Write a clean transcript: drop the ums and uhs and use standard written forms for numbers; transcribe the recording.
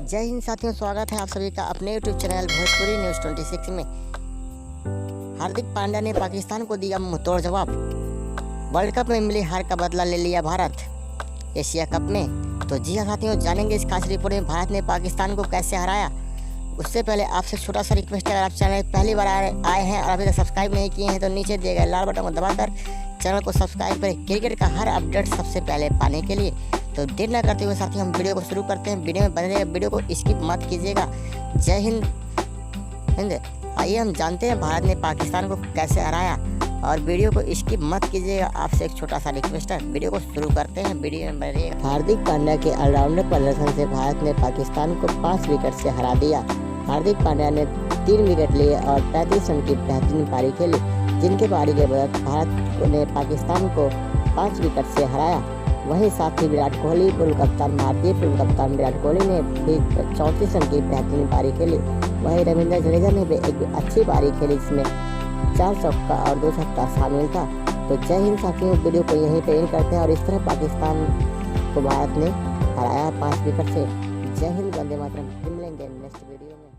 जय हिंद साथियों, स्वागत है आप सभी का अपने यूट्यूब चैनल भोजपुरी न्यूज़ 26 में। हार्दिक पांड्या ने पाकिस्तान को दिया मुंहतोड़ जवाब। वर्ल्ड कप में मिली हार का बदला ले लिया भारत एशिया कप में। तो जी हाँ साथियों, जानेंगे इस खास रिपोर्ट में भारत ने पाकिस्तान को कैसे हराया। उससे पहले आपसे छोटा सा रिक्वेस्ट है, अगर आप चैनल पहली बार आए हैं और अभी तक सब्सक्राइब नहीं किए हैं तो नीचे दिए गए लाल बटन को दबाकर चैनल को सब्सक्राइब करें क्रिकेट का हर अपडेट सबसे पहले पाने के लिए। तो देर न करते हुए साथियों, हम वीडियो को शुरू करते हैं। वीडियो में बने रहिए, वीडियो को स्किप मत कीजिएगा। जय हिंद। आइए हम जानते हैं भारत ने पाकिस्तान को कैसे हराया, और वीडियो को स्किप मत कीजिएगा। आपसे एक छोटा सा रिक्वेस्ट है, वीडियो को शुरू करते हैं। वीडियो में बने रहिए। हार्दिक पांड्या के ऑलराउंडर प्रदर्शन से भारत ने पाकिस्तान को 5 विकेट से हरा दिया। हार्दिक पांड्या ने 3 विकेट लिए और 35 रन की बेहतरीन पारी खेली, जिनके पारी के बाद भारत ने पाकिस्तान को 5 विकेट से हराया। वहीं साथ ही विराट कोहली भारतीय पूर्व कप्तान विराट कोहली ने भी 34 रन की बेहतरीन पारी खेली। वहीं रविंद्र जडेजा ने भी एक अच्छी पारी खेली, जिसमें 4 चौका और 2 छक्का शामिल था। तो जय हिंद साथियों, वीडियो को यहीं पे एंड करते हैं। और इस तरह पाकिस्तान को भारत ने हराया 5 विकेट से। जय हिंद, वंदे मातरम। मिलेंगे नेक्स्ट वीडियो में।